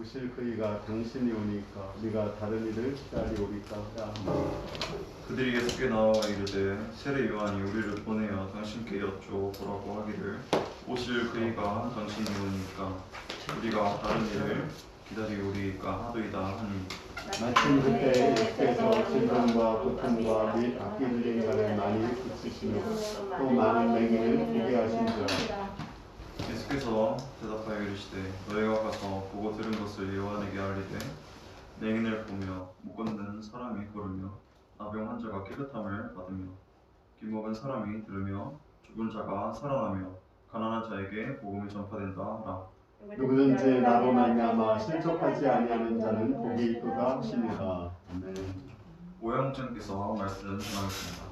오실 그이가 당신이 오니까 우리가 다른 이를 기다리오리까. 그들이 예수께 나와 이르되 세례 요한이 우리를 보내어 당신께 여쭤보라고 하기를 오실 그이가 당신이 오니까 우리가 다른 이를 기다리오리까 하도이다 하니 마침 그때 예수께서 질병과 고통과 및 악기 들린 자를 많이 고치시며 또 많은 맹인을 보게 하신지라. 예수께서 대답하여 이르시되 너희가 가서 보고 들은 것을 요한에게 알리되 맹인을 보며 못 걷는 사람이 걸으며 나병 환자가 깨끗함을 받으며 귀먹은 사람이 들으며 죽은 자가 살아나며 가난한 자에게 복음이 전파된다 하라. 누구든지 나로 말미암아 실족하지 아니하는 자는 복이 있도다 하시니라. 아멘. 오영장께서 말씀 전하겠습니다.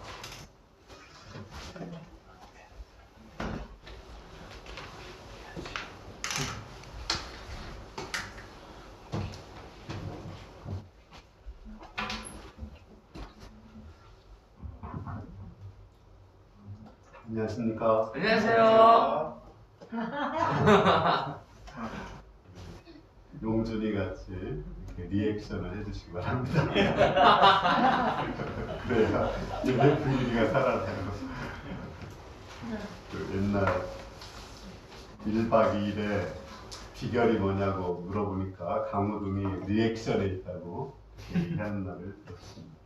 안녕하십니까? 안녕하세요. 용준이 같이 이렇게 리액션을 해주시기 바랍니다. 그래야 예배 분위기가 살아나요. 그 옛날 1박 2일에 비결이 뭐냐고 물어보니까 강호동이 리액션에 있다고 얘기하는 말을 들었습니다.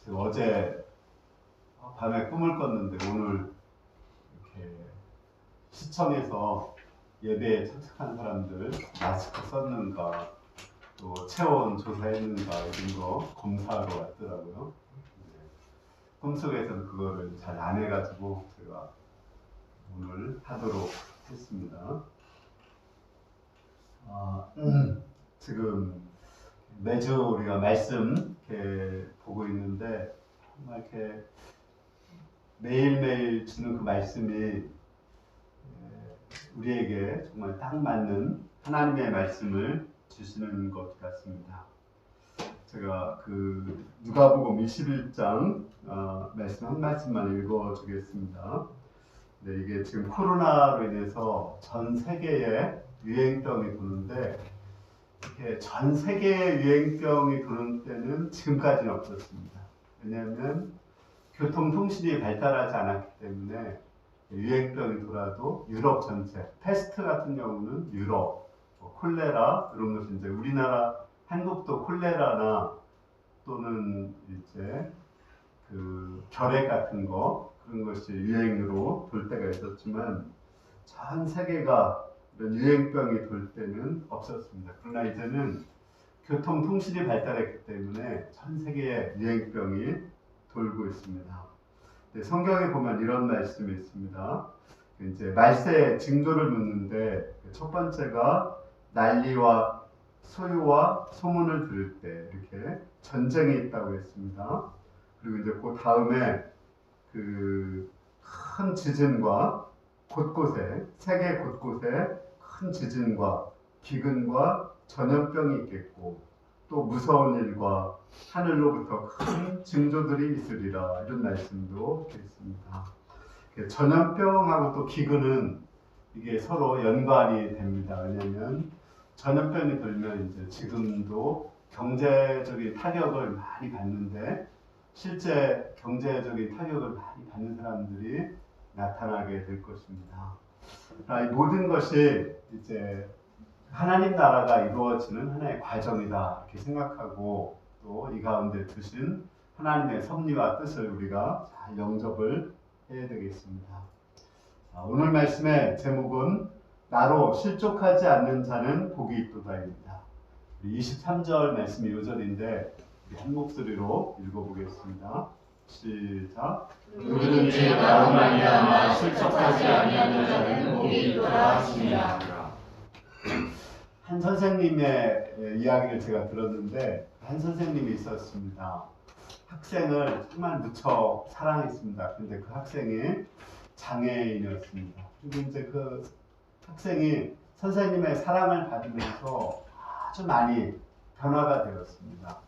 제가 어제 밤에 꿈을 꿨는데 오늘 이렇게 시청에서 예배에 참석한 사람들 마스크 썼는가 또 체온 조사했는가 이런 거 검사하러 왔더라고요. 꿈속에서는 그거를 잘 안 해가지고 제가 오늘 하도록 했습니다. 지금 매주 우리가 말씀 이렇게 보고 있는데 정말 이렇게 매일매일 주는 그 말씀이 우리에게 정말 딱 맞는 하나님의 말씀을 주시는 것 같습니다. 제가 그 누가복음 21장 말씀 한 말씀만 읽어주겠습니다. 네, 이게 지금 코로나로 인해서 전 세계에 유행병이 도는데 이렇게 전 세계에 유행병이 도는 때는 지금까지는 없었습니다. 왜냐하면 교통통신이 발달하지 않았기 때문에 유행병이 돌아도 유럽 전체, 패스트 같은 경우는 유럽, 콜레라 이런 것이 이제 우리나라 한국도 콜레라나 또는 이제 그 결핵 같은 거 그런 것이 유행으로 돌 때가 있었지만 전 세계가 이런 유행병이 돌 때는 없었습니다. 그러나 이제는 교통통신이 발달했기 때문에 전 세계에 유행병이 돌고 있습니다. 성경에 보면 이런 말씀이 있습니다. 이제 말세의 징조를 묻는데 첫 번째가 난리와 소유와 소문을 들을 때 이렇게 전쟁이 있다고 했습니다. 그리고 이제 그 다음에 그 큰 지진과 곳곳에 세계 곳곳에 큰 지진과 기근과 전염병이 있겠고 또 무서운 일과 하늘로부터 큰 징조들이 있으리라 이런 말씀도 있습니다. 전염병하고 또 기근은 이게 서로 연관이 됩니다. 왜냐하면 전염병이 들면 이제 지금도 경제적인 타격을 많이 받는데 실제 경제적인 타격을 많이 받는 사람들이 나타나게 될 것입니다. 이 모든 것이 이제 하나님 나라가 이루어지는 하나의 과정이다 이렇게 생각하고 또 이 가운데 두신 하나님의 섭리와 뜻을 우리가 잘 영접을 해야 되겠습니다. 오늘 말씀의 제목은 나로 실족하지 않는 자는 복이 있도다입니다. 23절 말씀이 요절인데 한 목소리로 읽어보겠습니다. 시작. 누구든지 나로 말미암아 실족하지 아니하는 자는 복이 있도다 하시니라. 한 선생님의 이야기를 제가 들었는데 한 선생님이 있었습니다. 학생을 정말 무척 사랑했습니다. 근데 그 학생이 장애인이었습니다. 그리고 이제 그 학생이 선생님의 사랑을 받으면서 아주 많이 변화가 되었습니다.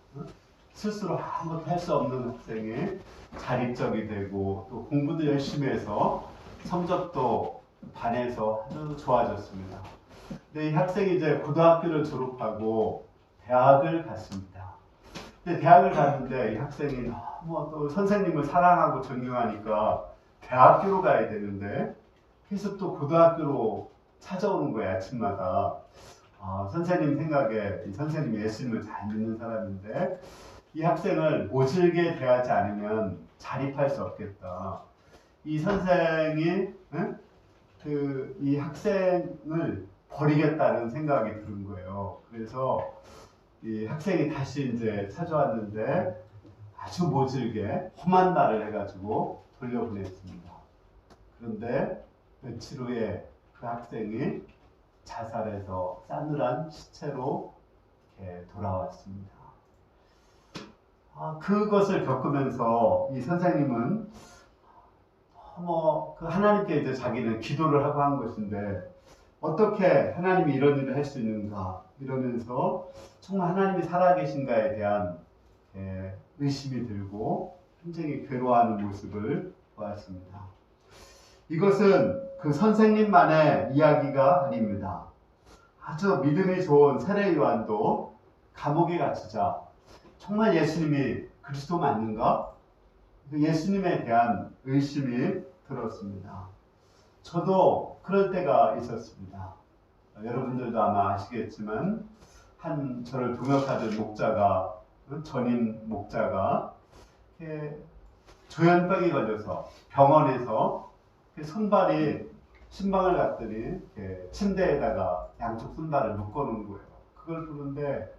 스스로 아무것도 할 수 없는 학생이 자립적이 되고 또 공부도 열심히 해서 성적도 반에서 아주 좋아졌습니다. 이 학생이 이제 고등학교를 졸업하고 대학을 갔습니다. 근데 대학을 갔는데 이 학생이 뭐 또 선생님을 사랑하고 존경하니까 대학교로 가야 되는데 계속 또 고등학교로 찾아오는 거예요, 아침마다. 선생님 생각에 이 선생님이 예수님을 잘 믿는 사람인데 이 학생을 모질게 대하지 않으면 자립할 수 없겠다. 이 선생이 이 학생을 버리겠다는 생각이 드는 거예요. 그래서 이 학생이 다시 이제 찾아왔는데 아주 모질게 험한 말을 해가지고 돌려보냈습니다. 그런데 며칠 후에 그 학생이 자살해서 싸늘한 시체로 이렇게 돌아왔습니다. 그것을 겪으면서 이 선생님은 그 하나님께 이제 자기는 기도를 하고 한 것인데 어떻게 하나님이 이런 일을 할 수 있는가 이러면서 정말 하나님이 살아계신가에 대한 의심이 들고 굉장히 괴로워하는 모습을 보았습니다. 이것은 그 선생님만의 이야기가 아닙니다. 아주 믿음이 좋은 세례 요한도 감옥에 갇히자 정말 예수님이 그리스도 맞는가? 예수님에 대한 의심이 들었습니다. 저도 그럴 때가 있었습니다. 여러분들도 아마 아시겠지만 한 저를 동역하던 목자가 전임 목자가 조현병이 걸려서 병원에서 손발이 신방을 갔더니 침대에다가 양쪽 손발을 묶어놓은 거예요. 그걸 보는데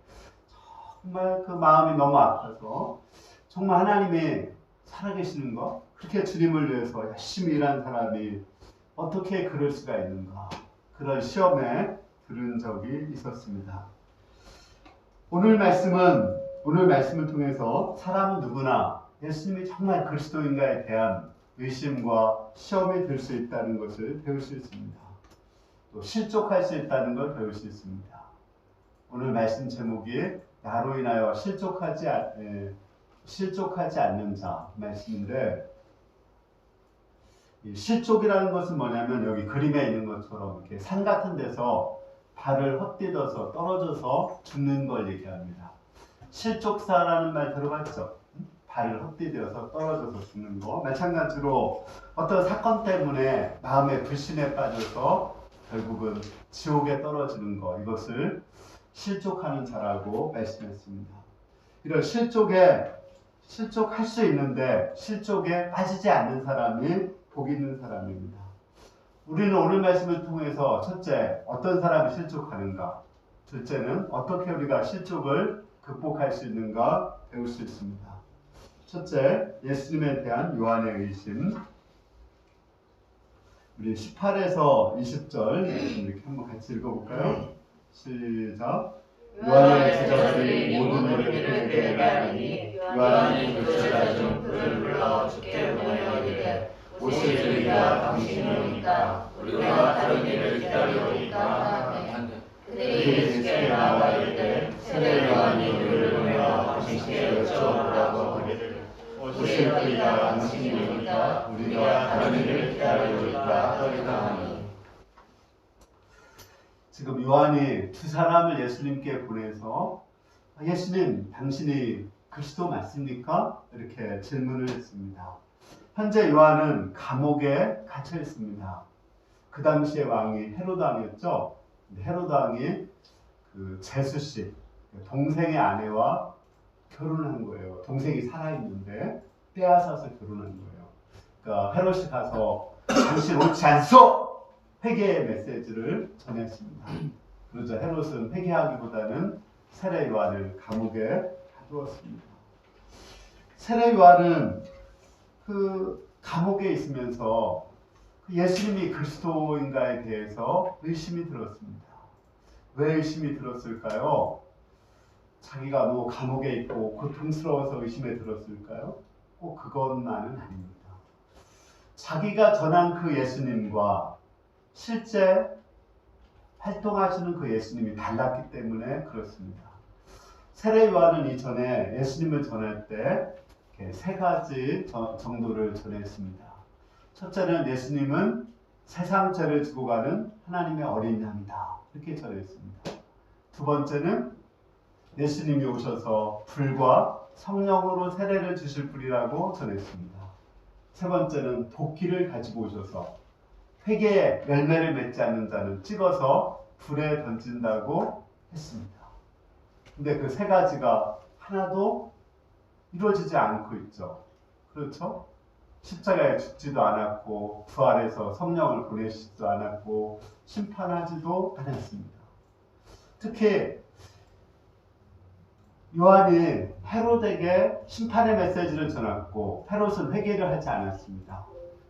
정말 그 마음이 너무 아파서 정말 하나님이 살아계시는가? 그렇게 주님을 위해서 열심히 일한 사람이 어떻게 그럴 수가 있는가? 그런 시험에 들은 적이 있었습니다. 오늘 말씀을 통해서 사람은 누구나 예수님이 정말 그리스도인가에 대한 의심과 시험이 들 수 있다는 것을 배울 수 있습니다. 또 실족할 수 있다는 걸 배울 수 있습니다. 오늘 말씀 제목이 나로 인하여 실족하지 않는 자 말씀인데, 이 실족이라는 것은 뭐냐면 여기 그림에 있는 것처럼 이렇게 산 같은 데서 발을 헛디뎌서 떨어져서 죽는 걸 얘기합니다. 실족사라는 말 들어봤죠? 발을 헛디뎌서 떨어져서 죽는 거. 마찬가지로 어떤 사건 때문에 마음의 불신에 빠져서 결국은 지옥에 떨어지는 거, 이것을 실족하는 자라고 말씀했습니다. 이런 실족할 수 있는데 실족에 빠지지 않는 사람이 복 있는 사람입니다. 우리는 오늘 말씀을 통해서 첫째, 어떤 사람이 실족하는가, 둘째는 어떻게 우리가 실족을 극복할 수 있는가 배울 수 있습니다. 첫째, 예수님에 대한 요한의 의심. 우리 18에서 20절 이렇게 한번 같이 읽어볼까요? 시작. 요한의 제자들이 모든 우리에게 말하니 요한이 불제자 중 그를 불러 주께 보내어 이르되 오실 주리가 당신이 오니까 우리가 다른 일을 기다리오니까 하매 그들이 주께 나와 이르되 세례 요한이 우리를 보내어 당신께 여쭤보라고 하기를 오실 주리가 당신이 오니까 우리가 다른 일을 기다리오니까 하리라. 지금 요한이 두 사람을 예수님께 보내서 예수님, 당신이 그리스도 맞습니까? 이렇게 질문을 했습니다. 현재 요한은 감옥에 갇혀 있습니다. 그 당시의 왕이 헤로드 왕이었죠. 헤로드 왕이 그 제수씨, 동생의 아내와 결혼한 거예요. 동생이 살아있는데 빼앗아서 결혼한 거예요. 그러니까 헤롯이 가서 당신 옳지 않소! 회개의 메시지를 전했습니다. 그러자 헤롯은 회개하기보다는 세례 요한을 감옥에 가두었습니다. 세례 요한은 그 감옥에 있으면서 예수님이 그리스도인가에 대해서 의심이 들었습니다. 왜 의심이 들었을까요? 자기가 뭐 감옥에 있고 고통스러워서 의심에 들었을까요? 꼭 그것만은 아닙니다. 자기가 전한 그 예수님과 실제 활동하시는 그 예수님이 달랐기 때문에 그렇습니다. 세례 요한은 이전에 예수님을 전할 때 세 가지 정도를 전했습니다. 첫째는 예수님은 세상 죄를 지고 가는 하나님의 어린 양이다. 이렇게 전해 있습니다. 두 번째는 예수님이 오셔서 불과 성령으로 세례를 주실 분이라고 전했습니다. 세 번째는 도끼를 가지고 오셔서 회개에 열매를 맺지 않는 자는 찍어서 불에 던진다고 했습니다. 근데 그 세 가지가 하나도 이루어지지 않고 있죠. 그렇죠? 십자가에 죽지도 않았고 부활해서 성령을 보내시지도 않았고 심판하지도 않았습니다. 특히 요한이 헤롯에게 심판의 메시지를 전했고 헤롯은 회개를 하지 않았습니다.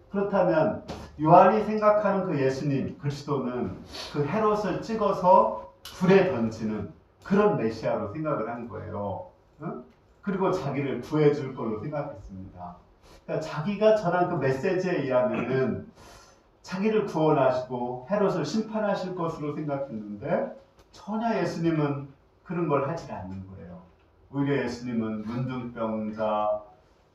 그렇다면 요한이 생각하는 그 예수님 그리스도는 그 헤롯을 찍어서 불에 던지는 그런 메시아로 생각을 한 거예요. 응? 그리고 자기를 구해줄 걸로 생각했습니다. 그러니까 자기가 전한 그 메시지에 의하면은 자기를 구원하시고 헤롯을 심판하실 것으로 생각했는데 전혀 예수님은 그런 걸 하지 않는 거예요. 오히려 예수님은 문둥병자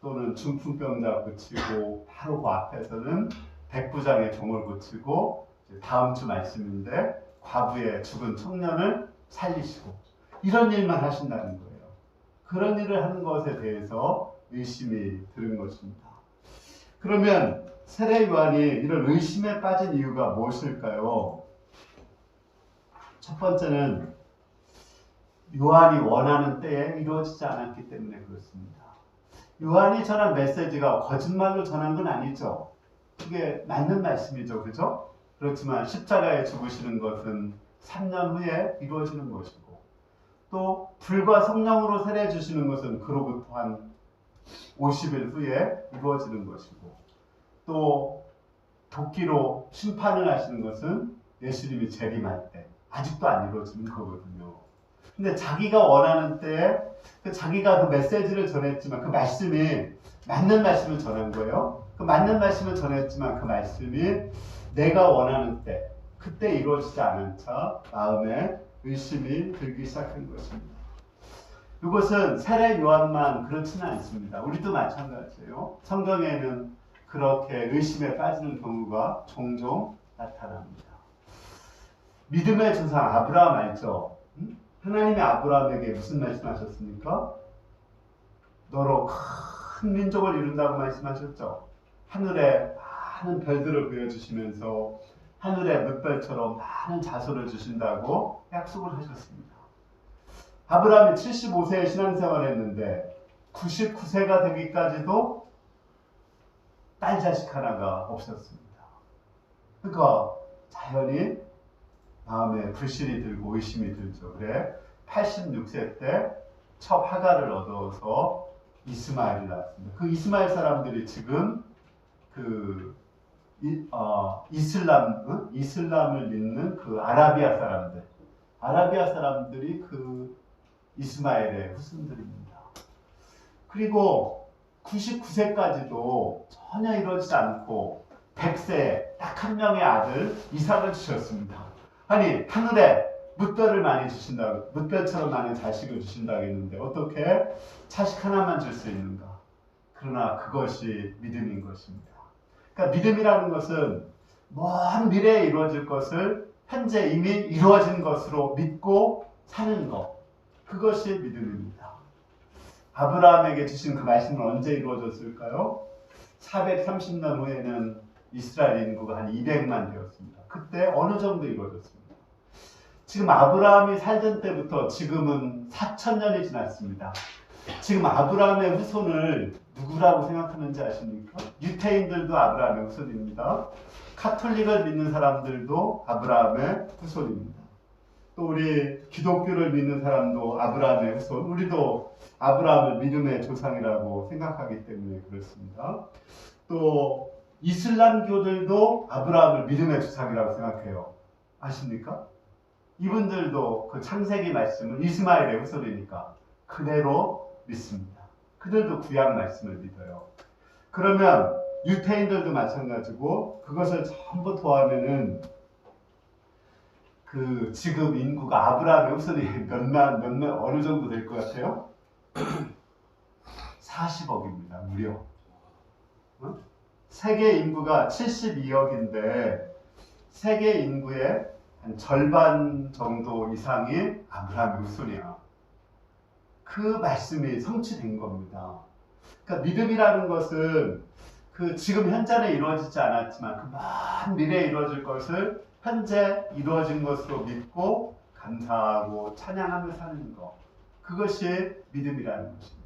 또는 중풍병자 고치고 바로 그 앞에서는 백부장의 종을 고치고 다음 주 말씀인데 과부의 죽은 청년을 살리시고 이런 일만 하신다는 거예요. 그런 일을 하는 것에 대해서 의심이 드는 것입니다. 그러면 세례 요한이 이런 의심에 빠진 이유가 무엇일까요? 첫 번째는 요한이 원하는 때에 이루어지지 않았기 때문에 그렇습니다. 요한이 전한 메시지가 거짓말로 전한 건 아니죠. 그게 맞는 말씀이죠. 그죠? 그렇지만 십자가에 죽으시는 것은 3년 후에 이루어지는 것이고 또 불과 성령으로 세례 주시는 것은 그로부터 한 50일 후에 이루어지는 것이고 또 도끼로 심판을 하시는 것은 예수님이 재림할 때 아직도 안 이루어지는 거거든요. 근데 자기가 원하는 때에 자기가 그 메시지를 전했지만 그 말씀이 맞는 말씀을 전한 거예요. 그 맞는 말씀을 전했지만 그 말씀이 내가 원하는 때 그때 이루어지지 않은 차 마음에 의심이 들기 시작한 것입니다. 이것은 세례 요한만 그렇지는 않습니다. 우리도 마찬가지예요. 성경에는 그렇게 의심에 빠지는 경우가 종종 나타납니다. 믿음의 조상 아브라함 알죠? 하나님이 아브라함에게 무슨 말씀하셨습니까? 너로 큰 민족을 이룬다고 말씀하셨죠. 하늘에 많은 별들을 보여주시면서 하늘의 물별처럼 많은 자손을 주신다고 약속을 하셨습니다. 아브라함이 75세에 신앙생활을 했는데 99세가 되기까지도 딸 자식 하나가 없었습니다. 그러니까 자연히 마음에 불신이 들고 의심이 들죠. 그래 86세 때 첫 하가를 얻어서 이스마엘이 낳았습니다. 그 이스마엘 사람들이 지금 그 이슬람을 믿는 그 아라비아 사람들이 그 이스마엘의 후손들입니다. 그리고 99세까지도 전혀 이루어지지 않고 100세에 딱 한 명의 아들 이삭을 주셨습니다. 아니 하늘에 물별을 많이 주신다고 물별처럼 많은 자식을 주신다고 했는데 어떻게 자식 하나만 줄 수 있는가? 그러나 그것이 믿음인 것입니다. 그러니까 믿음이라는 것은 먼 미래에 이루어질 것을 현재 이미 이루어진 것으로 믿고 사는 것. 그것이 믿음입니다. 아브라함에게 주신 그 말씀은 언제 이루어졌을까요? 430년 후에는 이스라엘 인구가 한 200만 되었습니다. 그때 어느 정도 이루어졌습니다. 지금 아브라함이 살던 때부터 지금은 4,000년이 지났습니다. 지금 아브라함의 후손을 누구라고 생각하는지 아십니까? 유태인들도 아브라함의 후손입니다. 카톨릭을 믿는 사람들도 아브라함의 후손입니다. 또 우리 기독교를 믿는 사람도 아브라함의 후손, 우리도 아브라함을 믿음의 조상이라고 생각하기 때문에 그렇습니다. 또 이슬람교들도 아브라함을 믿음의 조상이라고 생각해요. 아십니까? 이분들도 그 창세기 말씀은 이스마엘의 후손이니까 그대로 믿습니다. 그들도 구약 말씀을 믿어요. 그러면 유태인들도 마찬가지고 그것을 전부 더하면은 그 지금 인구가 아브라함의 후손이 몇만 어느 정도 될 것 같아요? 40억입니다. 무려. 세계 인구가 72억인데 세계 인구의 한 절반 정도 이상이 아브라함의 후손이야. 그 말씀이 성취된 겁니다. 그러니까 믿음이라는 것은 그 지금 현재는 이루어지지 않았지만 그 먼 미래에 이루어질 것을 현재 이루어진 것으로 믿고 감사하고 찬양하며 사는 것. 그것이 믿음이라는 것입니다.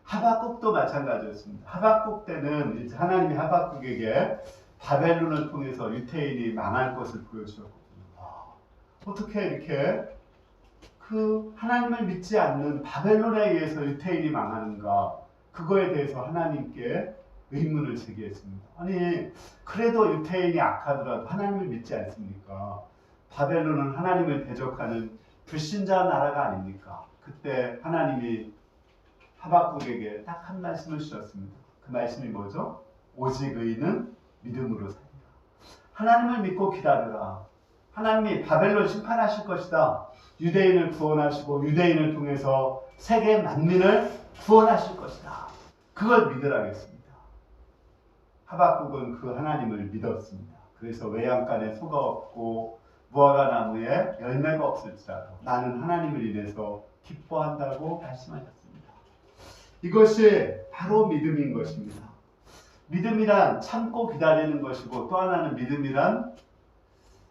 하박국도 마찬가지였습니다. 하박국 때는 이제 하나님이 하박국에게 바벨론을 통해서 유태인이 망할 것을 보여주었거든요. 어떻게 이렇게 그 하나님을 믿지 않는 바벨론에 의해서 유태인이 망하는가? 그거에 대해서 하나님께 의문을 제기했습니다. 아니 그래도 유태인이 악하더라도 하나님을 믿지 않습니까? 바벨론은 하나님을 대적하는 불신자 나라가 아닙니까? 그때 하나님이 하박국에게 딱 한 말씀을 주셨습니다. 그 말씀이 뭐죠? 오직 의인은 믿음으로 산다. 하나님을 믿고 기다려라. 하나님이 바벨론 심판하실 것이다. 유대인을 구원하시고 유대인을 통해서 세계 만민을 구원하실 것이다. 그걸 믿으라겠습니다. 하박국은 그 하나님을 믿었습니다. 그래서 외양간에 소가 없고 무화과 나무에 열매가 없을지라도 나는 하나님을 인해서 기뻐한다고 말씀하셨습니다. 이것이 바로 믿음인 것입니다. 믿음이란 참고 기다리는 것이고 또 하나는 믿음이란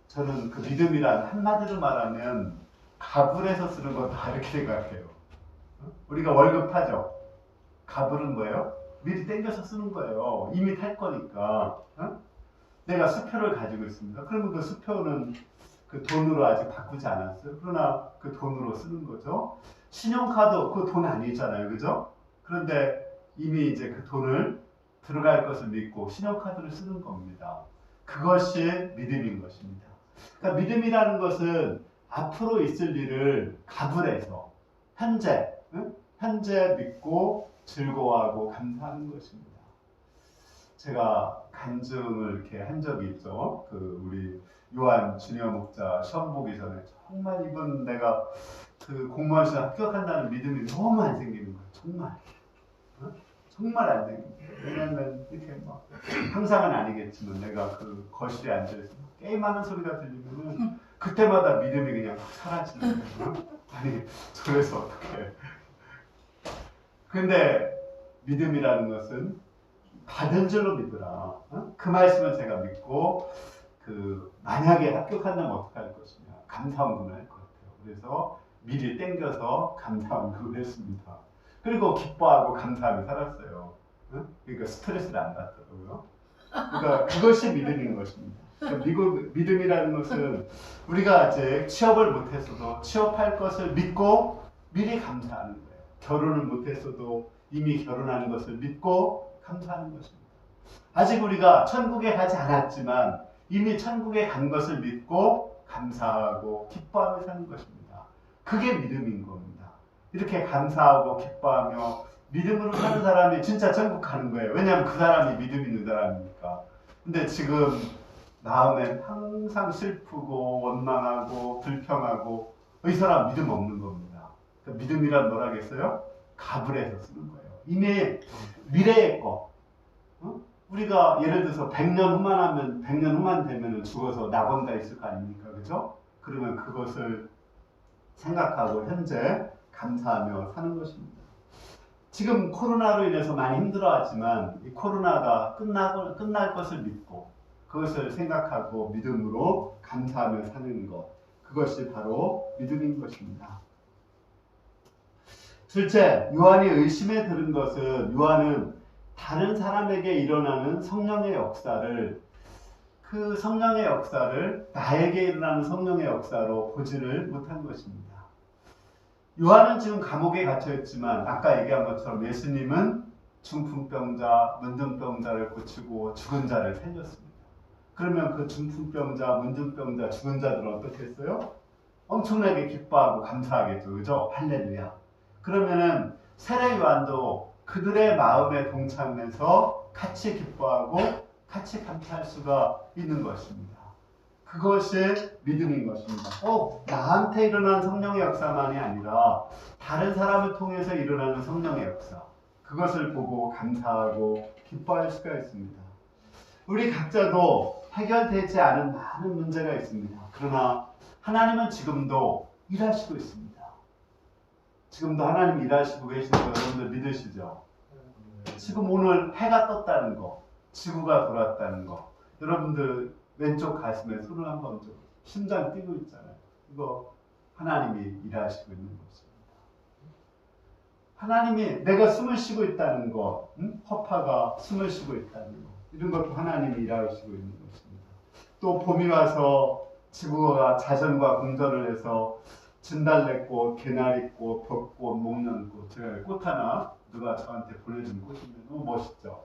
저는 그 믿음이란 한마디로 말하면 가불에서 쓰는 거다 이렇게 생각해요. 우리가 월급 타죠. 가불은 뭐예요? 미리 땡겨서 쓰는 거예요. 이미 탈 거니까. 내가 수표를 가지고 있습니다. 그러면 그 수표는 그 돈으로 아직 바꾸지 않았어요. 그러나 그 돈으로 쓰는 거죠. 신용카드 그 돈 아니잖아요. 그죠? 그런데 이미 이제 그 돈을 들어갈 것을 믿고 신용카드를 쓰는 겁니다. 그것이 믿음인 것입니다. 그러니까 믿음이라는 것은 앞으로 있을 일을 가불해서 현재 믿고 즐거워하고 감사하는 것입니다. 제가 간증을 이렇게 한 적이 있죠. 그 우리 요한 주니어 목자 시험 보기 전에 정말 이번 내가 그 공무원 시험 합격한다는 믿음이 너무 안 생기는 거예요. 정말 안 생깁니다. 왜냐면 이렇게 막 항상은 아니겠지만 내가 그 거실에 앉아있어 게임하는 소리가 들리면은 그때마다 믿음이 그냥 확 사라지는 거예요. 아니 저래서 어떻게? 근데 믿음이라는 것은 받은 줄로 믿으라. 그 말씀을 제가 믿고 그 만약에 합격한다면 어떻게 할 것이냐 감사원금을 할 것 같아요. 그래서 미리 땡겨서 감사원금을 했습니다. 그리고 기뻐하고 감사하며 살았어요. 그러니까 스트레스를 안 받더라고요. 그러니까 그것이 믿음인 것입니다. 그러니까 믿음이라는 것은 우리가 아직 취업을 못했어도 취업할 것을 믿고 미리 감사하는 거예요. 결혼을 못했어도 이미 결혼하는 것을 믿고 감사하는 것입니다. 아직 우리가 천국에 가지 않았지만 이미 천국에 간 것을 믿고 감사하고 기뻐하며 사는 것입니다. 그게 믿음인 겁니다. 이렇게 감사하고 기뻐하며 믿음으로 사는 사람이 진짜 천국 가는 거예요. 왜냐하면 그 사람이 믿음 있는 사람이니까. 근데 지금 마음엔 항상 슬프고 원망하고 불평하고 이 사람 믿음 없는 겁니다. 그러니까 믿음이란 뭐라겠어요? 가불에서 쓰는 거예요. 이미 미래의 것. 우리가 예를 들어서 100년 후만 하면 100년 후만 되면 죽어서 낙원가 있을 거 아닙니까? 그죠? 그러면 그것을 생각하고 현재 감사하며 사는 것입니다. 지금 코로나로 인해서 많이 힘들어하지만 이 코로나가 끝날 것을 믿고 그것을 생각하고 믿음으로 감사하며 사는 것. 그것이 바로 믿음인 것입니다. 둘째, 요한이 의심에 들은 것은 요한은 다른 사람에게 일어나는 성령의 역사를 그 성령의 역사를 나에게 일어나는 성령의 역사로 보지를 못한 것입니다. 요한은 지금 감옥에 갇혀있지만 아까 얘기한 것처럼 예수님은 중풍병자, 문둥병자를 고치고 죽은 자를 살렸습니다. 그러면 그 중풍병자, 문둥병자, 죽은 자들은 어떻게 했어요? 엄청나게 기뻐하고 감사하겠죠. 그죠? 할렐루야. 그러면은 세례 요한도 그들의 마음에 동참해서 같이 기뻐하고 같이 감사할 수가 있는 것입니다. 그것이 믿음인 것입니다. 꼭 나한테 일어난 성령의 역사만이 아니라 다른 사람을 통해서 일어나는 성령의 역사, 그것을 보고 감사하고 기뻐할 수가 있습니다. 우리 각자도 해결되지 않은 많은 문제가 있습니다. 그러나 하나님은 지금도 일하시고 있습니다. 지금도 하나님 일하시고 계시는 거 여러분들 믿으시죠? 지금 오늘 해가 떴다는 거, 지구가 돌았다는 거, 여러분들 왼쪽 가슴에 손을 한번 좀, 심장 뛰고 있잖아요. 이거 하나님이 일하시고 있는 것입니다. 하나님이 내가 숨을 쉬고 있다는 것, 허파가 숨을 쉬고 있다는 것, 이런 것도 하나님이 일하시고 있는 것입니다. 또 봄이 와서 지구가 자전과 공전을 해서 진달래꽃, 개나리꽃, 벚꽃, 목련꽃, 제가 꽃 하나 누가 저한테 보내준 꽃인데 너무 멋있죠?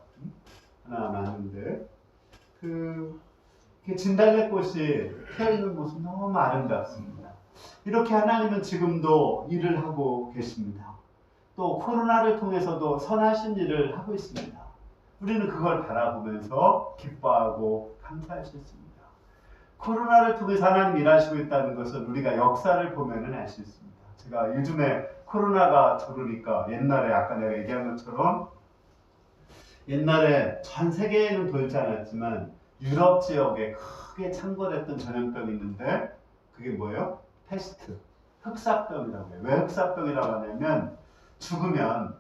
하나 났는데 그 진달래꽃이 피어있는 모습 너무 아름답습니다. 이렇게 하나님은 지금도 일을 하고 계십니다. 또 코로나를 통해서도 선하신 일을 하고 있습니다. 우리는 그걸 바라보면서 기뻐하고 감사할 수 있습니다. 코로나를 통해서 하나님 일하시고 있다는 것은 우리가 역사를 보면은 알 수 있습니다. 제가 요즘에 코로나가 들어오니까 옛날에 아까 내가 얘기한 것처럼 옛날에 전 세계에는 돌지 않았지만 유럽 지역에 크게 창궐했던 전염병이 있는데 그게 뭐예요? 패스트, 흑사병이라고 해요. 왜 흑사병이라고 하냐면 죽으면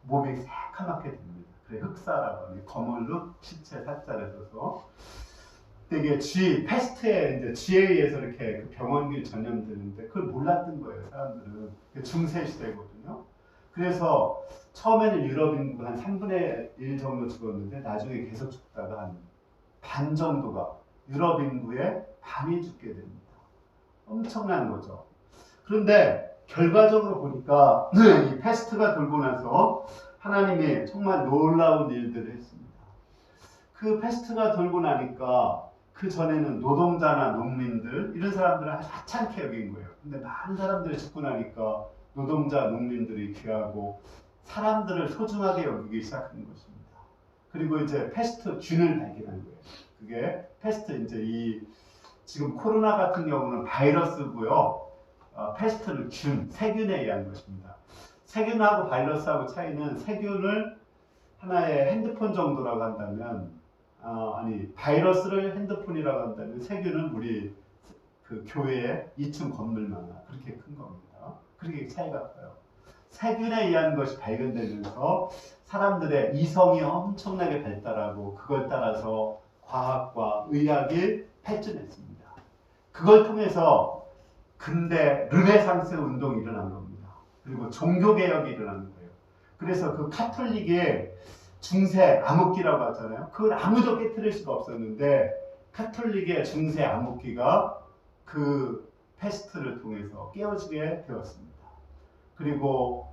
몸이 새카맣게 됩니다. 그래 흑사라고 하는 검은 흙 시체 사자를 써서 되게 패스트에 이제 쥐에 의해서 이렇게 그 병원균 전염되는데 그걸 몰랐던 거예요. 사람들은 중세 시대거든요. 그래서 처음에는 유럽 인구 한 3분의 1 정도 죽었는데 나중에 계속 죽다가 한 반 정도가 유럽 인구의 반이 죽게 됩니다. 엄청난 거죠. 그런데 결과적으로 보니까 이 패스트가 돌고 나서 하나님이 정말 놀라운 일들을 했습니다. 그 패스트가 돌고 나니까 그 전에는 노동자나 농민들 이런 사람들은 아주 하찮게 여긴 거예요. 근데 많은 사람들이 죽고 나니까 노동자, 농민들이 귀하고 사람들을 소중하게 여기기 시작한 것입니다. 그리고 이제 패스트 균을 발견한 거예요. 그게 패스트 이제 지금 코로나 같은 경우는 바이러스고요. 패스트는 균, 세균에 의한 것입니다. 세균하고 바이러스하고 차이는 세균을 하나의 핸드폰 정도라고 한다면 바이러스를 핸드폰이라고 한다면 세균은 우리 그 교회의 2층 건물만 그렇게 큰 겁니다. 그렇게 차이가 커요. 세균에 의한 것이 발견되면서 사람들의 이성이 엄청나게 발달하고 그걸 따라서 과학과 의학이 발전했습니다. 그걸 통해서 근대 르네상스 운동이 일어난 겁니다. 그리고 종교개혁이 일어난 거예요. 그래서 그 카톨릭의 중세 암흑기라고 하잖아요. 그걸 아무도 깨뜨릴 수가 없었는데 카톨릭의 중세 암흑기가 그 패스트를 통해서 깨어지게 되었습니다. 그리고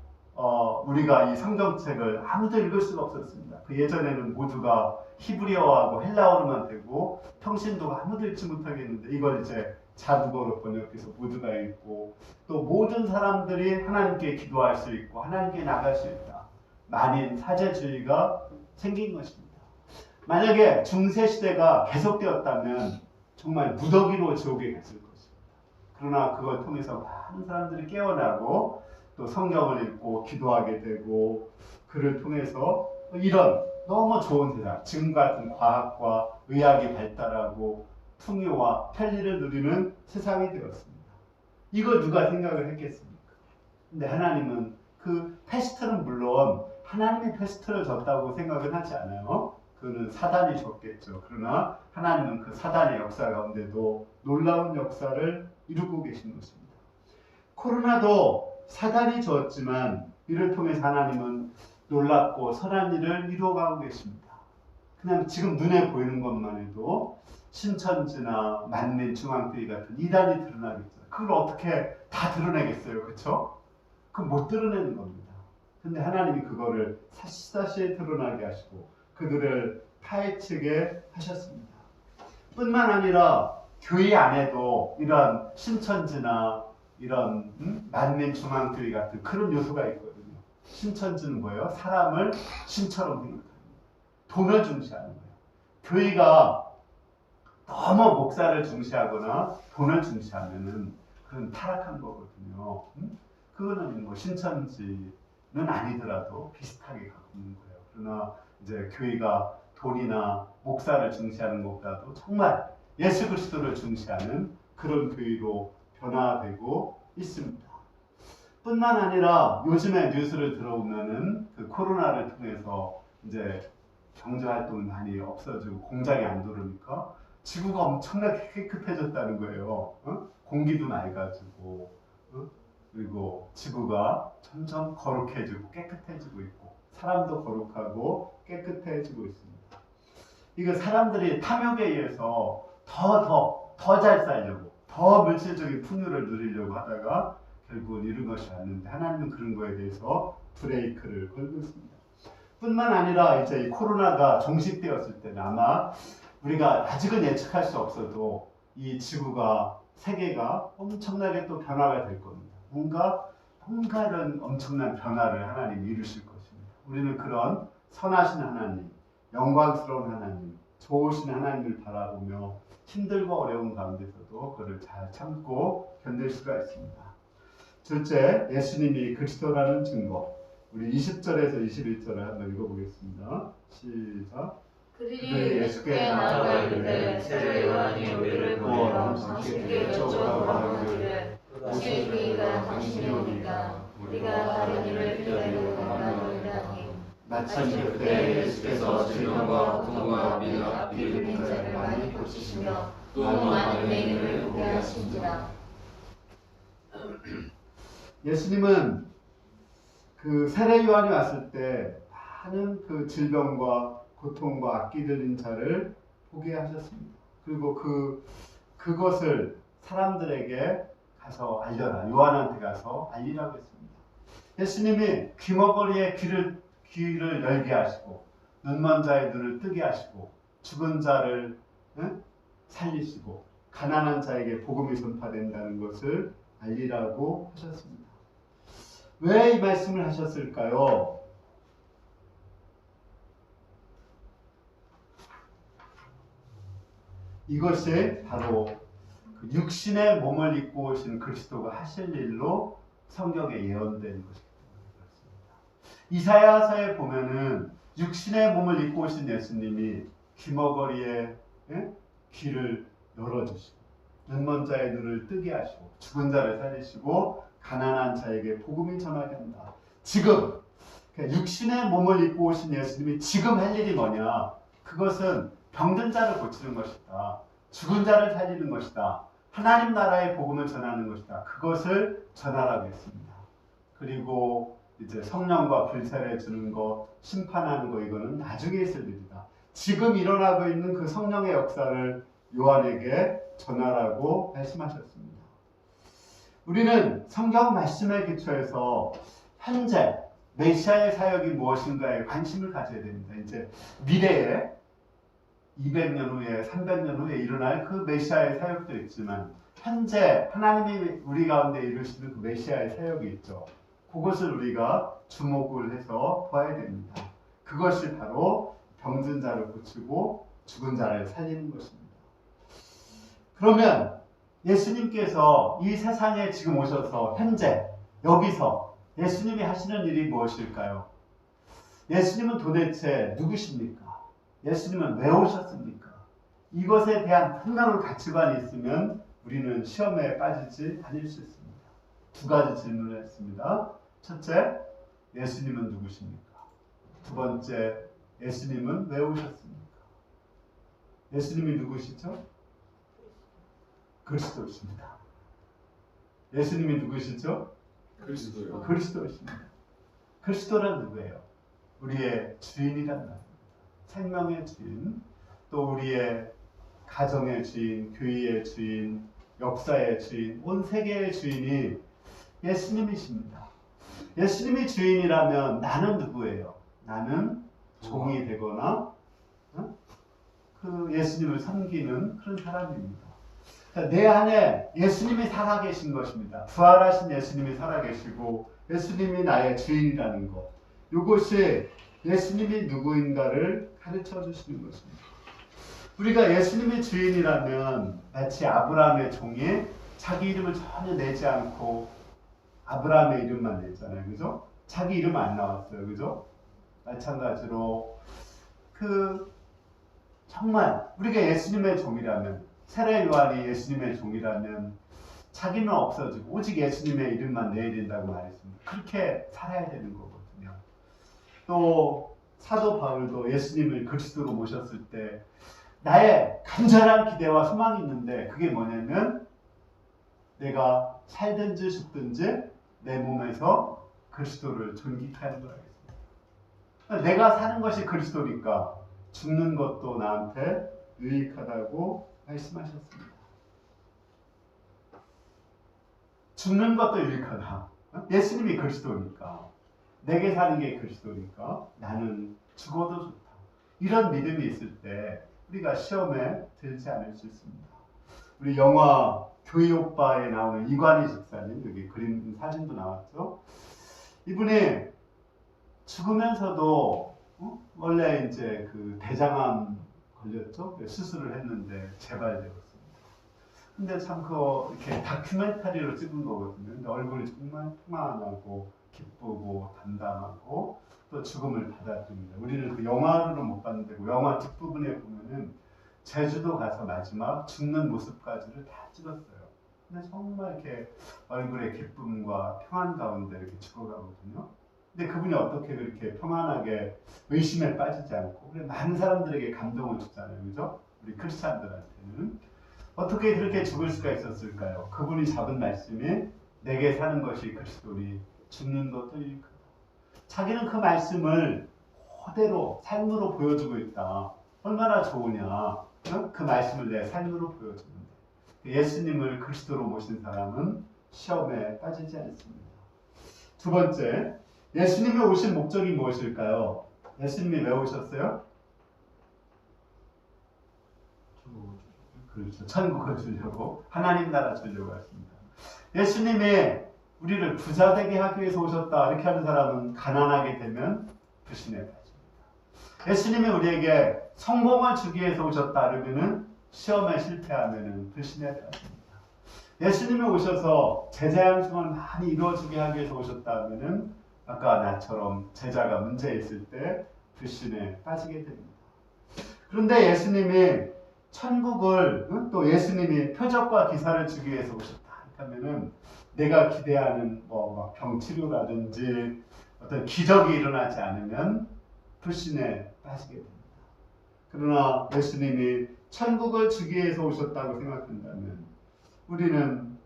우리가 이 성경책을 아무도 읽을 수가 없었습니다. 그 예전에는 모두가 히브리어하고 헬라어로만 되고 평신도가 아무도 읽지 못하겠는데 이걸 이제 자국어로 번역해서 모두가 읽고 또 모든 사람들이 하나님께 기도할 수 있고 하나님께 나갈 수 있다. 만인 사제주의가 생긴 것입니다. 만약에 중세시대가 계속되었다면 정말 무더기로 지옥에 갔을 것입니다. 그러나 그걸 통해서 많은 사람들이 깨어나고 또 성경을 읽고 기도하게 되고 그를 통해서 이런 너무 좋은 세상, 지금 같은 과학과 의학이 발달하고 풍요와 편리를 누리는 세상이 되었습니다. 이걸 누가 생각을 했겠습니까? 근데 하나님은 그 패스트는 물론 하나님이 패스트를 줬다고 생각은 하지 않아요. 그는 사단이 줬겠죠. 그러나 하나님은 그 사단의 역사 가운데도 놀라운 역사를 이루고 계신 것입니다. 코로나도 사단이 줬지만 이를 통해서 하나님은 놀랍고 선한 일을 이루어가고 계십니다. 그냥 지금 눈에 보이는 것만 해도 신천지나 만민중앙교회 같은 이단이 드러나겠죠. 그걸 어떻게 다 드러내겠어요, 그렇죠? 그건 못 드러내는 겁니다. 근데 하나님이 그거를 사실사실 드러나게 하시고 그들을 파헤치게 하셨습니다. 뿐만 아니라 교회 안에도 이런 신천지나 이런 만민중앙교회 같은 그런 요소가 있거든요. 신천지는 뭐예요? 사람을 신처럼 생각합니다. 돈을 중시하는 거예요. 교회가 너무 목사를 중시하거나 돈을 중시하면은 그건 타락한 거거든요. 그거는 뭐 신천지는 아니더라도 비슷하게 갖고 있는 거예요. 그러나 이제 교회가 돈이나 목사를 중시하는 것보다도 정말 예수 그리스도를 중시하는 그런 교회로 변화되고 있습니다. 뿐만 아니라 요즘에 뉴스를 들어보면은 그 코로나를 통해서 이제 경제 활동이 많이 없어지고 공장이 안 돌으니까 지구가 엄청나게 깨끗해졌다는 거예요. 공기도 맑아지고, 그리고 지구가 점점 거룩해지고 깨끗해지고 있고, 사람도 거룩하고 깨끗해지고 있습니다. 이거 사람들이 탐욕에 의해서 더 잘 살려고, 더 물질적인 풍요를 누리려고 하다가 결국은 이룬 것이 아닌데, 하나님은 그런 거에 대해서 브레이크를 걸고 있습니다. 뿐만 아니라 이제 이 코로나가 종식되었을 때는 아마 우리가 아직은 예측할 수 없어도 이 지구가, 세계가 엄청나게 또 변화가 될 겁니다. 뭔가 이런 엄청난 변화를 하나님이 이루실 것입니다. 우리는 그런 선하신 하나님, 영광스러운 하나님, 좋으신 하나님을 바라보며 힘들고 어려운 가운데서도 그를 잘 참고 견딜 수가 있습니다. 둘째, 예수님이 그리스도라는 증거. 우리 20절에서 21절을 한번 읽어보겠습니다. 시작. 그들이 예수께 나아가 이르되 세례 요한이 우리를 보내어 당신께 여쭤보라고 하기를 혹시 그이가 당신이오니까 우리가 다른 일을 기다리고 간다노이다 하니 마침 그때 예수께서 질병과 고통과 미나 비를 자를 많이 고치시며 또 많은 맹인을 보게 하신지라. 예수님은 그 세례 요한이 왔을 때 많은 그 질병과 고통과 악기 들린 자를 보게 하셨습니다. 그리고 그것을 사람들에게 가서 알려라. 요한한테 가서 알리라고 했습니다. 예수님이 귀머거리에 귀를 열게 하시고, 눈먼 자의 눈을 뜨게 하시고, 죽은 자를 살리시고, 가난한 자에게 복음이 전파된다는 것을 알리라고 하셨습니다. 왜 이 말씀을 하셨을까요? 이것이 바로 그 육신의 몸을 입고 오신 그리스도가 하실 일로 성경에 예언된 것이기 때문에 그렇습니다. 이사야서에 보면은 육신의 몸을 입고 오신 예수님이 귀머거리에 귀를 열어주시고, 눈먼 자의 눈을 뜨게 하시고, 죽은 자를 살리시고, 가난한 자에게 복음이 전하게 한다. 지금 육신의 몸을 입고 오신 예수님이 지금 할 일이 뭐냐? 그것은 병든 자를 고치는 것이다. 죽은 자를 살리는 것이다. 하나님 나라의 복음을 전하는 것이다. 그것을 전하라고 했습니다. 그리고 이제 성령과 불세례 주는 것, 심판하는 것, 이거는 나중에 있을 일이다. 지금 일어나고 있는 그 성령의 역사를 요한에게 전하라고 말씀하셨습니다. 우리는 성경 말씀에 기초해서 현재 메시아의 사역이 무엇인가에 관심을 가져야 됩니다. 이제 미래에 200년 후에 300년 후에 일어날 그 메시아의 사역도 있지만 현재 하나님이 우리 가운데 이루시는 그 메시아의 사역이 있죠. 그것을 우리가 주목을 해서 봐야 됩니다. 그것이 바로 병든 자를 고치고 죽은 자를 살리는 것입니다. 그러면 예수님께서 이 세상에 지금 오셔서 현재 여기서 예수님이 하시는 일이 무엇일까요? 예수님은 도대체 누구십니까? 예수님은 왜 오셨습니까? 이것에 대한 분명한 가치관이 있으면 우리는 시험에 빠지지 않을 수 있습니다. 두 가지 질문을 했습니다. 첫째, 예수님은 누구십니까? 두 번째, 예수님은 왜 오셨습니까? 예수님이 누구시죠? 그리스도십니다. 예수님이 누구시죠? 그리스도요. 그리스도십니다. 그리스도란 누구예요? 우리의 주인이란 말입니다. 생명의 주인, 또 우리의 가정의 주인, 교회의 주인, 역사의 주인, 온 세계의 주인이 예수님이십니다. 예수님이 주인이라면 나는 누구예요? 나는 종이 되거나 그 예수님을 섬기는 그런 사람입니다. 내 안에 예수님이 살아계신 것입니다. 부활하신 예수님이 살아계시고 예수님이 나의 주인이라는 것, 이것이 예수님이 누구인가를 가르쳐 주시는 것입니다. 우리가 예수님이 주인이라면 마치 아브라함의 종이 자기 이름을 전혀 내지 않고 아브라함의 이름만 냈잖아요. 그죠? 자기 이름 안 나왔어요. 그죠? 마찬가지로 그 정말 우리가 예수님의 종이라면, 세례 요한이 예수님의 종이라면 자기는 없어지고 오직 예수님의 이름만 내야 된다고 말했습니다. 그렇게 살아야 되는 거거든요. 또 사도 바울도 예수님을 그리스도로 모셨을 때 나의 간절한 기대와 소망이 있는데, 그게 뭐냐면 내가 살든지 죽든지 내 몸에서 그리스도를 존귀하는 거라겠습니다. 내가 사는 것이 그리스도니까 죽는 것도 나한테 유익하다고 말씀하셨습니다. 죽는 것도 유익하다. 예수님이 그리스도니까, 내게 사는 게 그리스도니까 나는 죽어도 좋다. 이런 믿음이 있을 때 우리가 시험에 들지 않을 수 있습니다. 우리 영화 교회 오빠에 나오는 이관희 집사님, 여기 그림 사진도 나왔죠. 이분이 죽으면서도 원래 이제 그 대장암 걸렸죠. 수술을 했는데 재발되었습니다. 근데 참 그거 이렇게 다큐멘터리로 찍은 거거든요. 근데 얼굴이 정말 평안하고 기쁘고 담담하고 또 죽음을 받아들입니다. 우리는 그 영화로는 못 봤는데 그 영화 뒷부분에 보면은 제주도 가서 마지막 죽는 모습까지를 다 찍었어요. 근데 정말 이렇게 얼굴에 기쁨과 평안 가운데 이렇게 죽어가거든요. 근데 그분이 어떻게 그렇게 평안하게 의심에 빠지지 않고 그래 많은 사람들에게 감동을 주잖아요. 그죠? 우리 크리스찬들한테는. 어떻게 그렇게 죽을 수가 있었을까요? 그분이 잡은 말씀이 내게 사는 것이 그리스도니 죽는 것도 유익하다. 자기는 그 말씀을 그대로 삶으로 보여주고 있다. 얼마나 좋으냐. 그 말씀을 내 삶으로 보여주는데 예수님을 그리스도로 모신 사람은 시험에 빠지지 않습니다. 두 번째, 예수님이 오신 목적이 무엇일까요? 예수님이 왜 오셨어요? 그렇죠. 천국을 주려고, 하나님 나라 주려고 하십니다. 예수님이 우리를 부자 되게 하기 위해서 오셨다. 이렇게 하는 사람은 가난하게 되면 불신에 빠집니다. 예수님이 우리에게 성공을 주기 위해서 오셨다. 그러면은 시험에 실패하면은 불신에 빠집니다. 예수님이 오셔서 제자 양성을 많이 이루어주게 하기 위해서 오셨다 하면은 아까 나처럼 제자가 문제 있을 때 불신에 빠지게 됩니다. 그런데 예수님이 천국을 또 예수님이 표적과 기사를 주기 위해서 오셨다 하면은 내가 기대하는 막 병치료라든지 어떤 기적이 일어나지 않으면 불신에 빠지게 됩니다. 그러나 예수님이 천국을 주기 위해서 오셨다고 생각한다면 우리는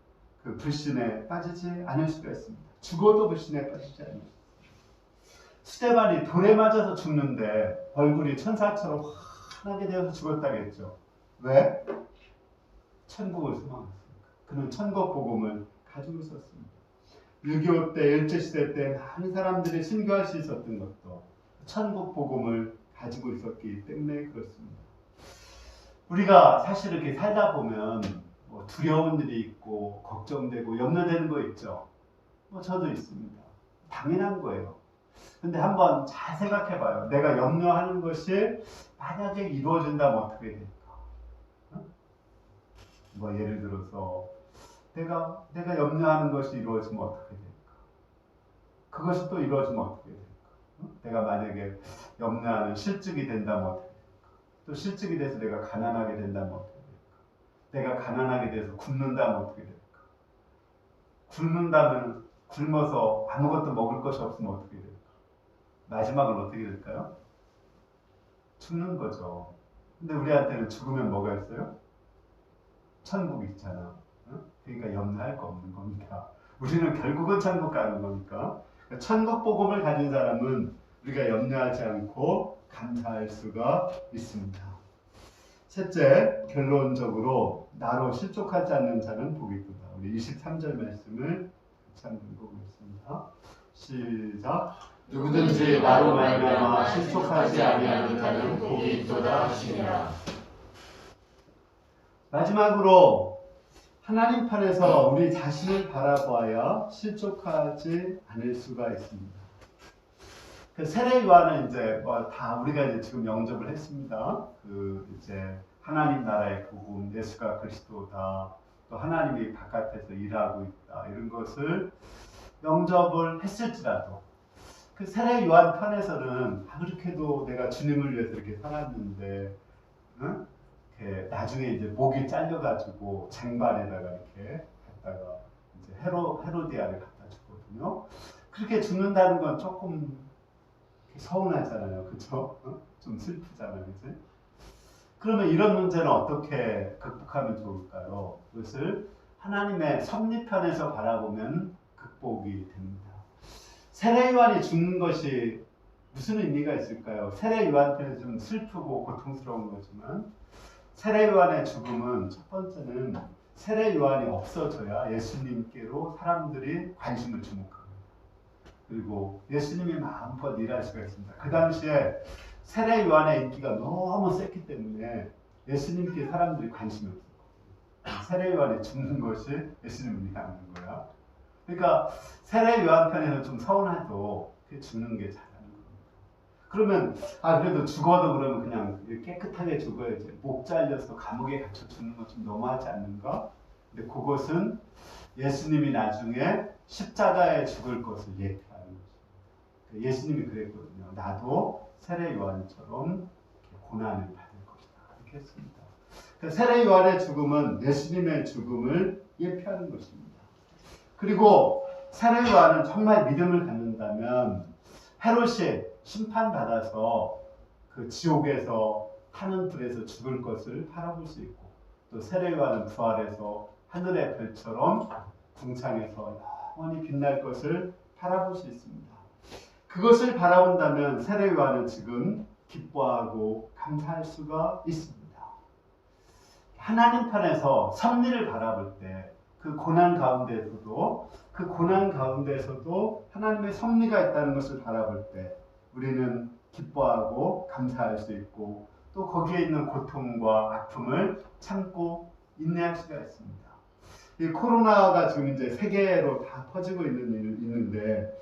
그 불신에 빠지지 않을 수가 있습니다. 죽어도 불신에 빠지지 않을 수 있습니다. 스데반이 돌에 맞아서 죽는데 얼굴이 천사처럼 환하게 되어서 죽었다겠죠. 왜? 천국을 소망했으니까. 그는 천국 복음을 가지고 있었습니다. 6.25 때, 일제시대 때 많은 사람들이 순교할 수 있었던 것도 천국 복음을 가지고 있었기 때문에 그렇습니다. 우리가 사실 이렇게 살다 보면 뭐 두려운 일이 있고 걱정되고 염려되는 거 있죠. 저도 있습니다. 당연한 거예요. 근데 한번 잘 생각해 봐요. 내가 염려하는 것이 만약에 이루어진다면 어떻게 될까? 뭐 예를 들어서 내가 염려하는 것이 이루어지면 어떻게 될까? 그것이 또 이루어지면 어떻게 될까? 내가 만약에 염려하는 실직이 된다면 어떻게 될까? 또 실직이 돼서 내가 가난하게 된다면 어떻게 될까? 내가 가난하게 돼서 굶는다면 어떻게 될까? 굶는다면 굶어서 아무것도 먹을 것이 없으면 어떻게 될까? 마지막은 어떻게 될까요? 죽는 거죠. 근데 우리한테는 죽으면 뭐가 있어요? 천국 있잖아. 그러니까 염려할 거 없는 겁니다. 우리는 결국은 천국 가는 거니까. 천국 복음을 가진 사람은 우리가 염려하지 않고 감사할 수가 있습니다. 셋째, 결론적으로 나로 실족하지 않는 자는 복이 있다. 우리 23절 말씀을 같이 한번 읽어보겠습니다. 시작. 누구든지 나로 말미암아 실족하지 아니하는 자는 복이 있도다 하시니라. 마지막으로 하나님 편에서 우리 자신을 바라보아야 실족하지 않을 수가 있습니다. 그 세례 요한은 이제 다 우리가 이제 지금 영접을 했습니다. 그 이제 하나님 나라의 복음, 예수가 그리스도다, 또 하나님이 바깥에서 일하고 있다 이런 것을 영접을 했을지라도 그 세례 요한 편에서는 그렇게도 내가 주님을 위해서 이렇게 살았는데 응? 이렇게 나중에 이제 목이 잘려가지고 쟁반에다가 이렇게 갖다가 이제 헤로디아를 갖다 주거든요. 그렇게 죽는다는 건 조금 서운하잖아요, 그렇죠? 좀 슬프잖아요, 그치? 그러면 이런 문제는 어떻게 극복하면 좋을까요? 그것을 하나님의 섭리편에서 바라보면 극복이 됩니다. 세례 요한이 죽는 것이 무슨 의미가 있을까요? 세례 요한편에서 좀 슬프고 고통스러운 거지만 세례 요한의 죽음은 첫 번째는 세례 요한이 없어져야 예수님께로 사람들이 관심을 주목합니다. 그리고 예수님이 마음껏 일할 수가 있습니다. 그 당시에 세례 요한의 인기가 너무 셌기 때문에 예수님께 사람들이 관심이 없어요. 세례 요한이 죽는 것이 예수님을 위하는 거야. 그러니까 세례 요한 편에는 좀 서운해도 죽는 게 잘하는 겁니다. 그러면 그래도 죽어도 그러면 그냥 깨끗하게 죽어야지. 목 잘려서 감옥에 갇혀 죽는 건 좀 너무하지 않는가? 근데 그것은 예수님이 나중에 십자가에 죽을 것을 예표하는 것입니다. 예수님이 그랬거든요. 나도 세례 요한처럼 고난을 받을 것이다. 그렇게 했습니다. 세례 요한의 죽음은 예수님의 죽음을 예표하는 것입니다. 그리고 세례 요한은 정말 믿음을 갖는다면 헤롯이 심판받아서 그 지옥에서 타는 불에서 죽을 것을 바라볼 수 있고 또 세례 요한은 부활해서 하늘의 별처럼 궁창에서 영원히 빛날 것을 바라볼 수 있습니다. 그것을 바라본다면 세례 요한은 지금 기뻐하고 감사할 수가 있습니다. 하나님 편에서 섭리를 바라볼 때 그 고난 가운데에서도 하나님의 섭리가 있다는 것을 바라볼 때 우리는 기뻐하고 감사할 수 있고 또 거기에 있는 고통과 아픔을 참고 인내할 수가 있습니다. 이 코로나가 지금 이제 세계로 다 퍼지고 있는데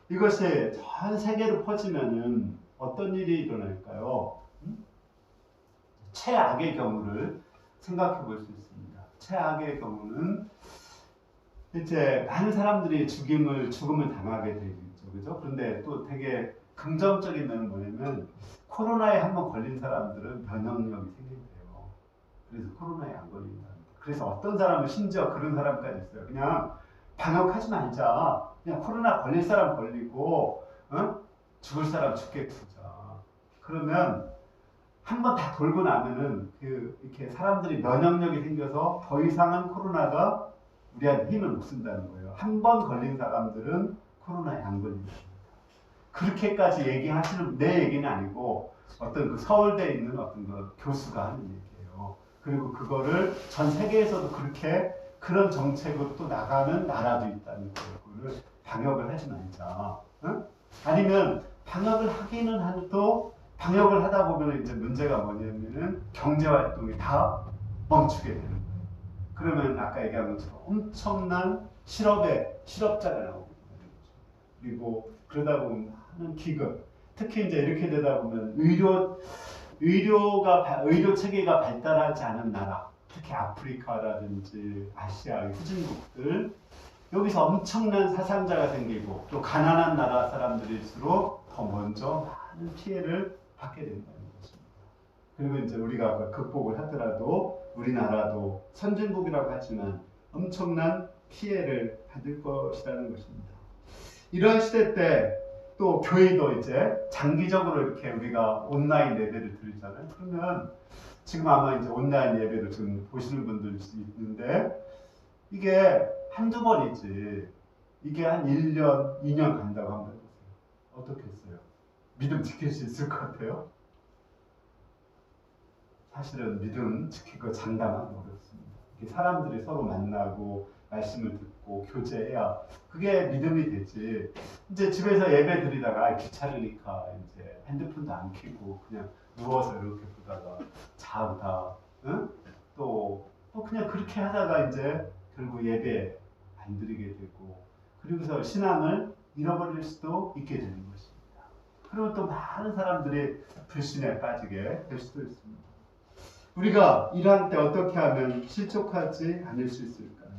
이것이 전 세계로 퍼지면은 어떤 일이 일어날까요? 최악의 경우를 생각해 볼 수 있습니다. 최악의 경우는 이제 많은 사람들이 죽음을 당하게 되겠죠. 그죠? 그런데 또 되게 긍정적인 면은 뭐냐면 코로나에 한번 걸린 사람들은 면역력이 생긴대요. 그래서 코로나에 안 걸린다. 그래서 어떤 사람은 심지어 그런 사람까지 있어요. 그냥 방역하지 말자. 그냥 코로나 걸릴 사람 걸리고 죽을 사람 죽게 두자. 그러면 한번 다 돌고 나면은 이렇게 사람들이 면역력이 생겨서 더 이상은 코로나가 우리한테 힘을 못 쓴다는 거예요. 한 번 걸린 사람들은 코로나에 안 걸린다. 그렇게까지 얘기하시는 내 얘기는 아니고 어떤 그 서울대에 있는 어떤 그 교수가 하는 얘기예요. 그리고 그거를 전 세계에서도 그런 정책으로 또 나가는 나라도 있다는 거예요. 그거를 방역을 하지 말자. 아니면 방역을 하기는 해도 방역을 하다 보면 이제 문제가 뭐냐면은 경제 활동이 다 멈추게 되는 거예요. 그러면 아까 얘기한 것처럼 엄청난 실업자가 나오게 되는 거죠. 그리고 그러다 보면 많은 기금, 특히 이제 이렇게 되다 보면 의료 체계가 발달하지 않은 나라, 특히 아프리카라든지 아시아의 후진국들 여기서 엄청난 사상자가 생기고 또 가난한 나라 사람들일수록 더 먼저 많은 피해를 받게 된다는 것입니다. 그리고 이제 우리가 극복을 하더라도 우리나라도 선진국이라고 하지만 엄청난 피해를 받을 것이라는 것입니다. 이런 시대 때 또 교회도 이제 장기적으로 이렇게 우리가 온라인 예배를 드리잖아요. 그러면 지금 아마 이제 온라인 예배를 지금 보시는 분들 있는데 이게 한두 번이지 이게 한 1년, 2년 간다고 한번 해보세요. 어떻겠어요? 믿음 지킬 수 있을 것 같아요? 사실은 믿음 지키고 장담하기 어렵습니다. 사람들이 서로 만나고 말씀을 듣고 교제해야 그게 믿음이 되지. 이제 집에서 예배 드리다가 귀찮으니까 이제 핸드폰도 안 켜고 그냥 누워서 이렇게 보다가 자다, 또 그냥 그렇게 하다가 이제 결국 예배 안 드리게 되고 그리고서 신앙을 잃어버릴 수도 있게 되는 것입니다. 그리고 또 많은 사람들이 불신에 빠지게 될 수도 있습니다. 우리가 일할 때 어떻게 하면 실족하지 않을 수 있을까요?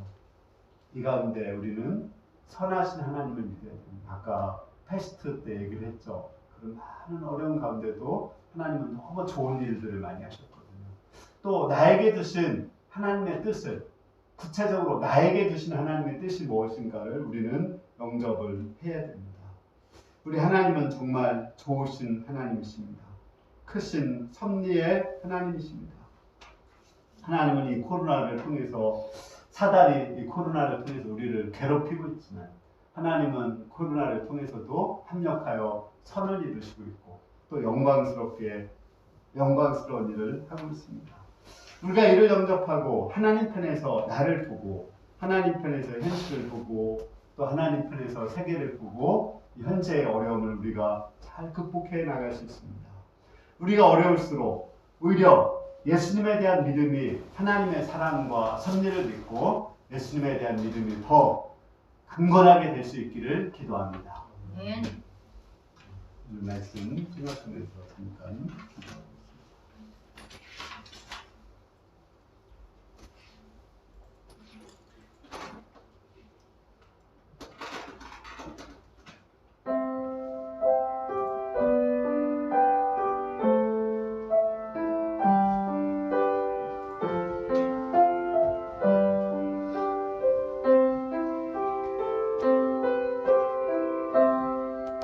이 가운데 우리는 선하신 하나님을 믿어야 됩니다. 아까 패스트 때 얘기를 했죠. 그런 많은 어려운 가운데도 하나님은 너무 좋은 일들을 많이 하셨거든요. 또 나에게 주신 하나님의 뜻을 구체적으로 나에게 주신 하나님의 뜻이 무엇인가를 우리는 영접을 해야 됩니다. 우리 하나님은 정말 좋으신 하나님이십니다. 크신 섭리의 하나님이십니다. 하나님은 이 코로나를 통해서 사단이 이 코로나를 통해서 우리를 괴롭히고 있지만 하나님은 코로나를 통해서도 합력하여 선을 이루시고 있고 또 영광스러운 일을 하고 있습니다. 우리가 이를 영접하고 하나님 편에서 나를 보고 하나님 편에서 현실을 보고 또 하나님 편에서 세계를 보고 이 현재의 어려움을 우리가 잘 극복해 나갈 수 있습니다. 우리가 어려울수록 오히려 예수님에 대한 믿음이 하나님의 사랑과 섭리를 믿고 예수님에 대한 믿음이 더 강건하게 될 수 있기를 기도합니다. 오늘 말씀 생각하면서 잠깐